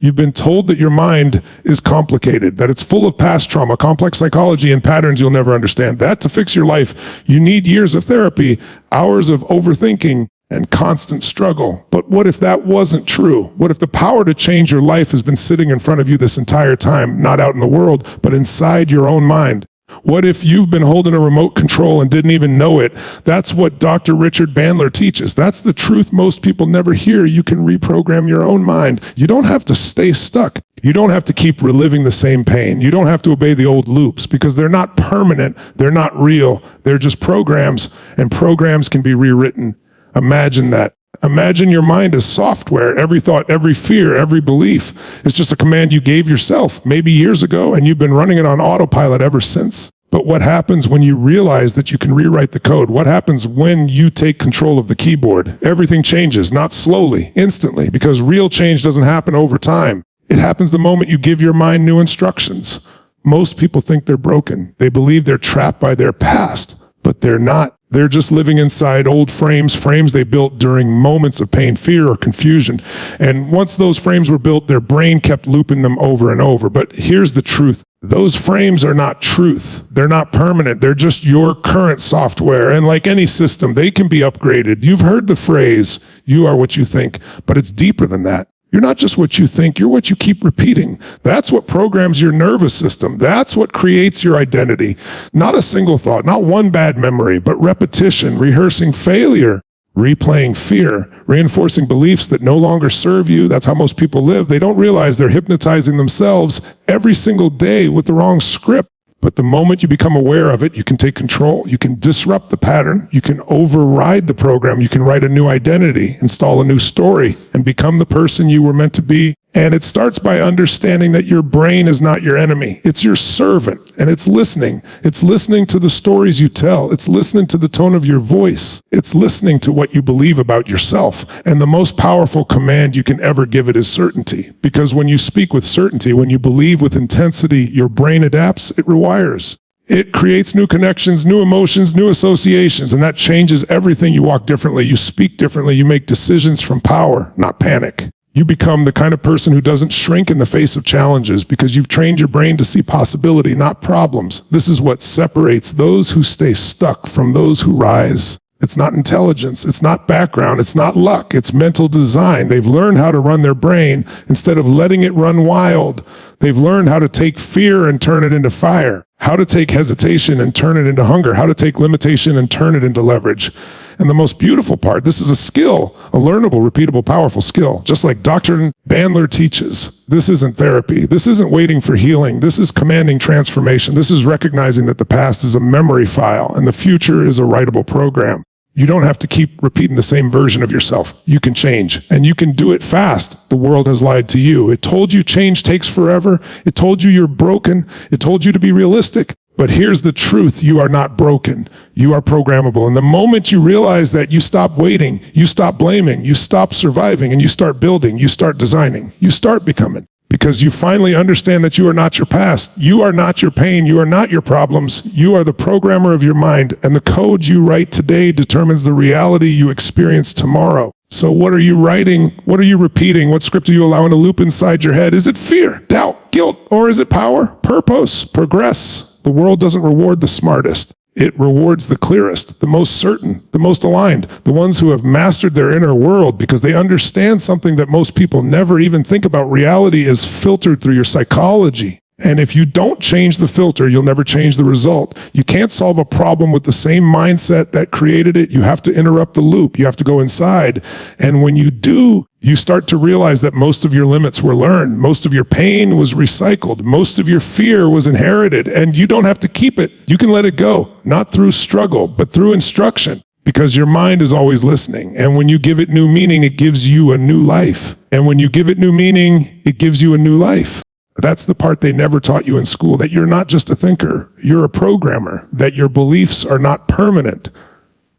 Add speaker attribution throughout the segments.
Speaker 1: You've been told that your mind is complicated, that it's full of past trauma, complex psychology, and patterns you'll never understand. That to fix your life, you need years of therapy, hours of overthinking, and constant struggle. But what if that wasn't true? What if the power to change your life has been sitting in front of you this entire time, not out in the world, but inside your own mind? What if you've been holding a remote control and didn't even know it? That's what Dr. Richard Bandler teaches. That's the truth most people never hear. You can reprogram your own mind. You don't have to stay stuck. You don't have to keep reliving the same pain. You don't have to obey the old loops because they're not permanent. They're not real. They're just programs, and programs can be rewritten. Imagine that. Imagine your mind as software. Every thought, every fear, every belief is just a command you gave yourself maybe years ago, and you've been running it on autopilot ever since. But what happens when you realize that you can rewrite the code? What happens when you take control of the keyboard? Everything changes, not slowly, instantly, because real change doesn't happen over time. It happens the moment you give your mind new instructions. Most people think they're broken. They believe they're trapped by their past, but they're not. They're just living inside old frames they built during moments of pain, fear, or confusion. And once those frames were built, their brain kept looping them over and over. But here's the truth. Those frames are not truth. They're not permanent. They're just your current software. And like any system, they can be upgraded. You've heard the phrase, you are what you think, but it's deeper than that. You're not just what you think, you're what you keep repeating. That's what programs your nervous system. That's what creates your identity. Not a single thought, not one bad memory, but repetition, rehearsing failure, replaying fear, reinforcing beliefs that no longer serve you. That's how most people live. They don't realize they're hypnotizing themselves every single day with the wrong script. But the moment you become aware of it, you can take control. You can disrupt the pattern. You can override the program. You can write a new identity, install a new story, and become the person you were meant to be. And it starts by understanding that your brain is not your enemy. It's your servant, and it's listening. It's listening to the stories you tell. It's listening to the tone of your voice. It's listening to what you believe about yourself. And the most powerful command you can ever give it is certainty. Because when you speak with certainty, when you believe with intensity, your brain adapts, it rewires. It creates new connections, new emotions, new associations, and that changes everything. You walk differently, you speak differently, you make decisions from power, not panic. You become the kind of person who doesn't shrink in the face of challenges because you've trained your brain to see possibility, not problems. This is what separates those who stay stuck from those who rise. It's not intelligence, it's not background, it's not luck, it's mental design. They've learned how to run their brain instead of letting it run wild. They've learned how to take fear and turn it into fire, how to take hesitation and turn it into hunger, how to take limitation and turn it into leverage. And the most beautiful part, this is a skill, a learnable, repeatable, powerful skill, just like Dr. Bandler teaches. This isn't therapy. This isn't waiting for healing. This is commanding transformation. This is recognizing that the past is a memory file and the future is a writable program. You don't have to keep repeating the same version of yourself. You can change, and you can do it fast. The world has lied to you. It told you change takes forever. It told you you're broken. It told you to be realistic. But here's the truth. You are not broken. You are programmable. And the moment you realize that, you stop waiting, you stop blaming, you stop surviving, and you start building, you start designing, you start becoming. Because you finally understand that you are not your past. You are not your pain. You are not your problems. You are the programmer of your mind. And the code you write today determines the reality you experience tomorrow. So what are you writing? What are you repeating? What script are you allowing to loop inside your head? Is it fear, doubt, guilt, or is it power, purpose, progress? The world doesn't reward the smartest. It rewards the clearest, the most certain, the most aligned, the ones who have mastered their inner world because they understand something that most people never even think about. Reality is filtered through your psychology. And if you don't change the filter, you'll never change the result. You can't solve a problem with the same mindset that created it. You have to interrupt the loop. You have to go inside. And when you do, you start to realize that most of your limits were learned. Most of your pain was recycled. Most of your fear was inherited. And you don't have to keep it. You can let it go, not through struggle, but through instruction. Because your mind is always listening. And when you give it new meaning, it gives you a new life. And when you give it new meaning, it gives you a new life. That's the part they never taught you in school, that you're not just a thinker, you're a programmer, that your beliefs are not permanent.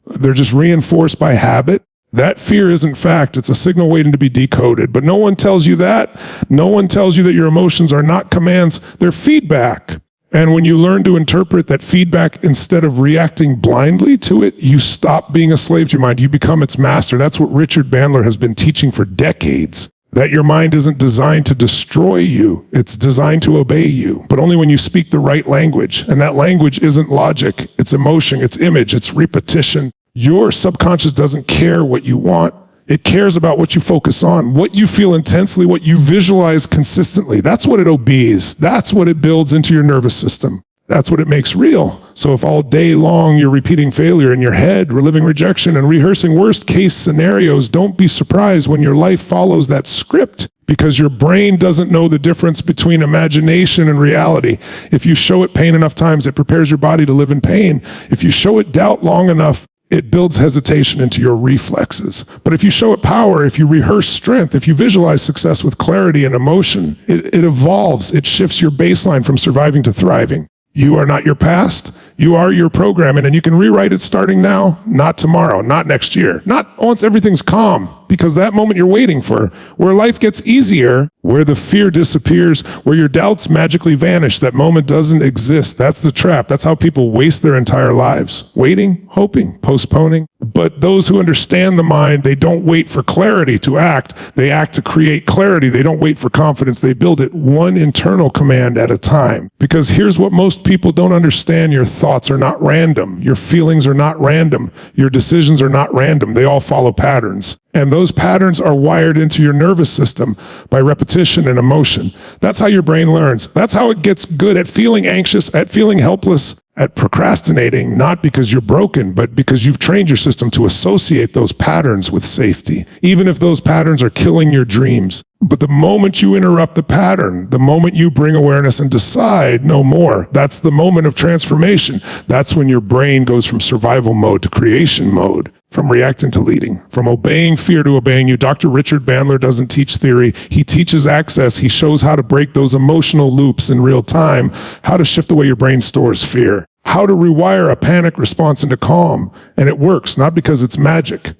Speaker 1: They're just reinforced by habit. That fear isn't fact, it's a signal waiting to be decoded. But no one tells you that. No one tells you that your emotions are not commands, they're feedback. And when you learn to interpret that feedback instead of reacting blindly to it, you stop being a slave to your mind. You become its master. That's what Richard Bandler has been teaching for decades. that your mind isn't designed to destroy you. It's designed to obey you, but only when you speak the right language. And that language isn't logic, it's emotion, it's image, it's repetition. Your subconscious doesn't care what you want. It cares about what you focus on, what you feel intensely, what you visualize consistently. That's what it obeys. That's what it builds into your nervous system. That's what it makes real. So if all day long you're repeating failure in your head, reliving rejection, and rehearsing worst case scenarios, don't be surprised when your life follows that script, because your brain doesn't know the difference between imagination and reality. If you show it pain enough times, it prepares your body to live in pain. If you show it doubt long enough, it builds hesitation into your reflexes. But if you show it power, if you rehearse strength, if you visualize success with clarity and emotion, it evolves. It shifts your baseline from surviving to thriving. You are not your past. You are your programming, and you can rewrite it starting now, not tomorrow, not next year, not once everything's calm, because that moment you're waiting for, where life gets easier, where the fear disappears, where your doubts magically vanish. That moment doesn't exist. That's the trap. That's how people waste their entire lives. Waiting, hoping, postponing. But those who understand the mind, they don't wait for clarity to act. They act to create clarity. They don't wait for confidence. They build it one internal command at a time. Because here's what most people don't understand. Your thoughts are not random. Your feelings are not random. Your decisions are not random. They all follow patterns. And those patterns are wired into your nervous system by repetition and emotion. That's how your brain learns. That's how it gets good at feeling anxious, at feeling helpless, at procrastinating, not because you're broken, but because you've trained your system to associate those patterns with safety, even if those patterns are killing your dreams. But the moment you interrupt the pattern, the moment you bring awareness and decide no more, that's the moment of transformation. That's when your brain goes from survival mode to creation mode, from reacting to leading, from obeying fear to obeying you. Dr. Richard Bandler doesn't teach theory. He teaches access. He shows how to break those emotional loops in real time, how to shift the way your brain stores fear, how to rewire a panic response into calm. And it works, not because it's magic,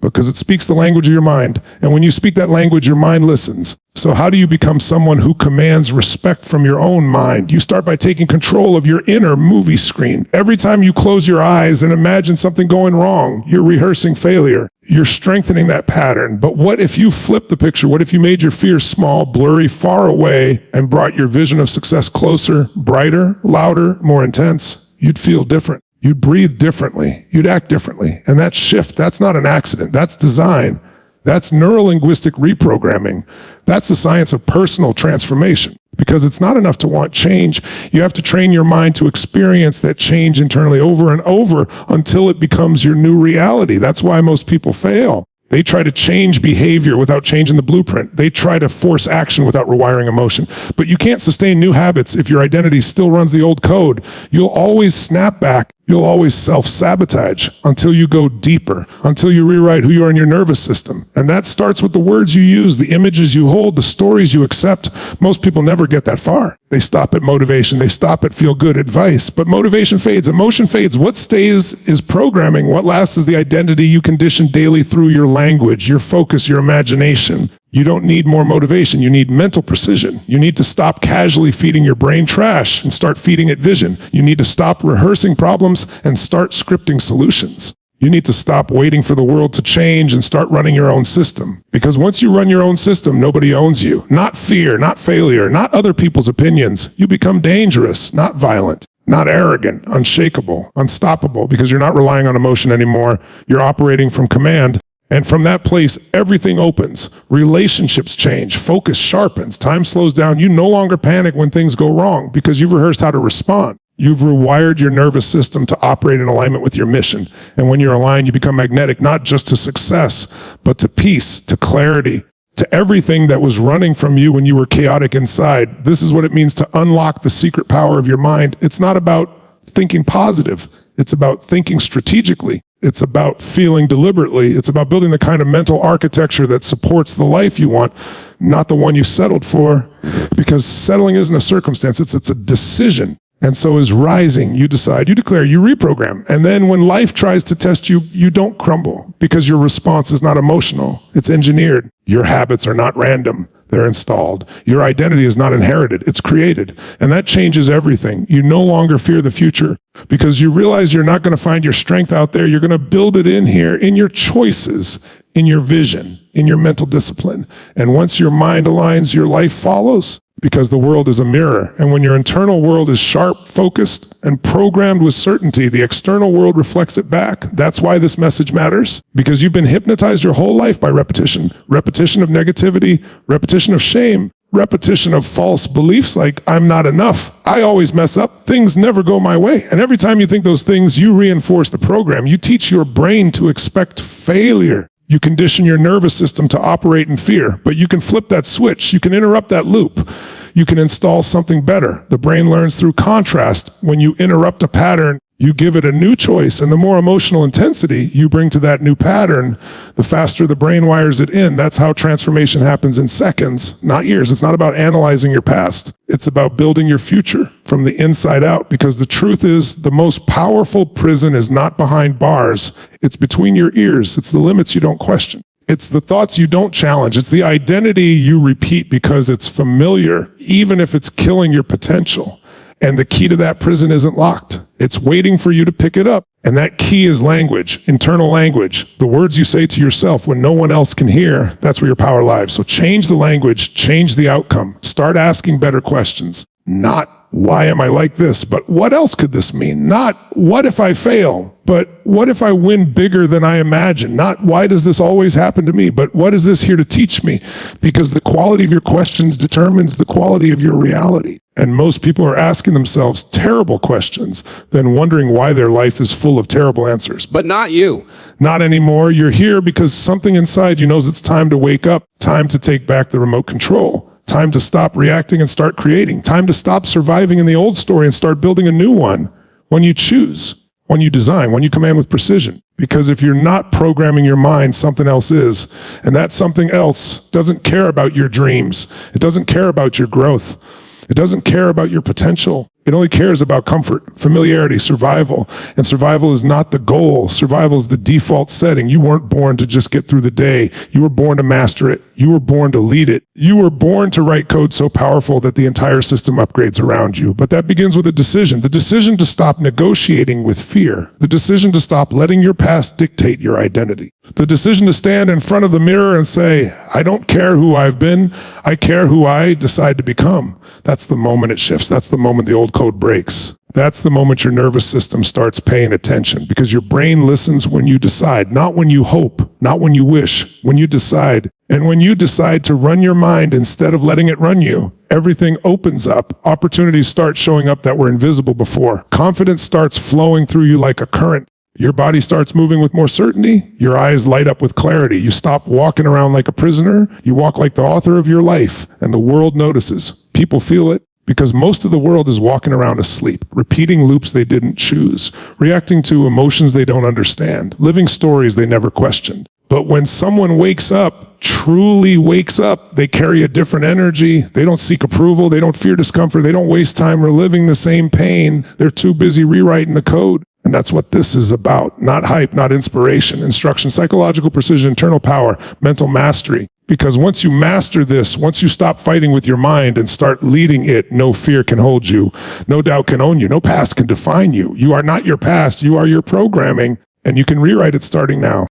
Speaker 1: because it speaks the language of your mind. And when you speak that language, your mind listens. So how do you become someone who commands respect from your own mind? You start by taking control of your inner movie screen. Every time you close your eyes and imagine something going wrong, you're rehearsing failure. You're strengthening that pattern. But what if you flipped the picture? What if you made your fears small, blurry, far away, and brought your vision of success closer, brighter, louder, more intense? You'd feel different. You'd breathe differently. You'd act differently. And that shift, that's not an accident. That's design. That's neuro-linguistic reprogramming. That's the science of personal transformation. Because it's not enough to want change. You have to train your mind to experience that change internally over and over until it becomes your new reality. That's why most people fail. They try to change behavior without changing the blueprint. They try to force action without rewiring emotion. But you can't sustain new habits if your identity still runs the old code. You'll always snap back. You'll always self-sabotage until you go deeper, until you rewrite who you are in your nervous system. And that starts with the words you use, the images you hold, the stories you accept. Most people never get that far. They stop at motivation. They stop at feel-good advice. But motivation fades. Emotion fades. What stays is programming. What lasts is the identity you condition daily through your language, your focus, your imagination. You don't need more motivation. You need mental precision. You need to stop casually feeding your brain trash and start feeding it vision. You need to stop rehearsing problems and start scripting solutions. You need to stop waiting for the world to change and start running your own system. Because once you run your own system, nobody owns you. Not fear, not failure, not other people's opinions. You become dangerous, not violent, not arrogant, unshakable, unstoppable, because you're not relying on emotion anymore. You're operating from command. And from that place, everything opens. Relationships change. Focus sharpens. Time slows down. You no longer panic when things go wrong because you've rehearsed how to respond. You've rewired your nervous system to operate in alignment with your mission. And when you're aligned, you become magnetic, not just to success, but to peace, to clarity, to everything that was running from you when you were chaotic inside. This is what it means to unlock the secret power of your mind. It's not about thinking positive. It's about thinking strategically. It's about feeling deliberately. It's about building the kind of mental architecture that supports the life you want, not the one you settled for. Because settling isn't a circumstance, it's a decision. And so is rising. You decide, you declare, you reprogram. And then when life tries to test you, you don't crumble because your response is not emotional. It's engineered. Your habits are not random. They're installed. Your identity is not inherited. It's created. And that changes everything. You no longer fear the future because you realize you're not going to find your strength out there. You're going to build it in here, in your choices, in your vision. in your mental discipline. And once your mind aligns, your life follows, because the world is a mirror. And when your internal world is sharp, focused, and programmed with certainty, the external world reflects it back. That's why this message matters, because you've been hypnotized your whole life by repetition. Repetition of negativity, repetition of shame, repetition of false beliefs like I'm not enough, I always mess up, things never go my way. And every time you think those things, you reinforce the program. You teach your brain to expect failure. You condition your nervous system to operate in fear, but you can flip that switch. You can interrupt that loop. You can install something better. The brain learns through contrast. When you interrupt a pattern, you give it a new choice, and the more emotional intensity you bring to that new pattern, the faster the brain wires it in. That's how transformation happens in seconds, not years. It's not about analyzing your past. It's about building your future from the inside out, because the truth is the most powerful prison is not behind bars. It's between your ears. It's the limits you don't question. It's the thoughts you don't challenge. It's the identity you repeat because it's familiar, even if it's killing your potential. And the key to that prison isn't locked. It's waiting for you to pick it up. And that key is language, internal language. The words you say to yourself when no one else can hear, that's where your power lies. So change the language, change the outcome. Start asking better questions. Not, why am I like this? But what else could this mean? Not, what if I fail? But what if I win bigger than I imagine? Not, why does this always happen to me? But what is this here to teach me? Because the quality of your questions determines the quality of your reality. And most people are asking themselves terrible questions, then wondering why their life is full of terrible answers.
Speaker 2: But not you.
Speaker 1: Not anymore. You're here because something inside you knows it's time to wake up, time to take back the remote control, time to stop reacting and start creating, time to stop surviving in the old story and start building a new one. When you choose, when you design, when you command with precision. Because if you're not programming your mind, something else is. And that something else doesn't care about your dreams. It doesn't care about your growth. It doesn't care about your potential. It only cares about comfort, familiarity, survival. And survival is not the goal. Survival is the default setting. You weren't born to just get through the day. You were born to master it. You were born to lead it. You were born to write code so powerful that the entire system upgrades around you. But that begins with a decision. The decision to stop negotiating with fear. The decision to stop letting your past dictate your identity. The decision to stand in front of the mirror and say, I don't care who I've been. I care who I decide to become. That's the moment it shifts. That's the moment the old code breaks. That's the moment your nervous system starts paying attention, because your brain listens when you decide, not when you hope, not when you wish, when you decide. And when you decide to run your mind instead of letting it run you, everything opens up. Opportunities start showing up that were invisible before. Confidence starts flowing through you like a current. Your body starts moving with more certainty. Your eyes light up with clarity. You stop walking around like a prisoner. You walk like the author of your life, and the world notices. People feel it, because most of the world is walking around asleep, repeating loops they didn't choose, reacting to emotions they don't understand, living stories they never questioned. But when someone wakes up, truly wakes up, they carry a different energy. They don't seek approval. They don't fear discomfort. They don't waste time reliving the same pain. They're too busy rewriting the code. And that's what this is about. Not hype, not inspiration, instruction, psychological precision, internal power, mental mastery. Because once you master this, once you stop fighting with your mind and start leading it, no fear can hold you. No doubt can own you. No past can define you. You are not your past. You are your programming, and you can rewrite it starting now.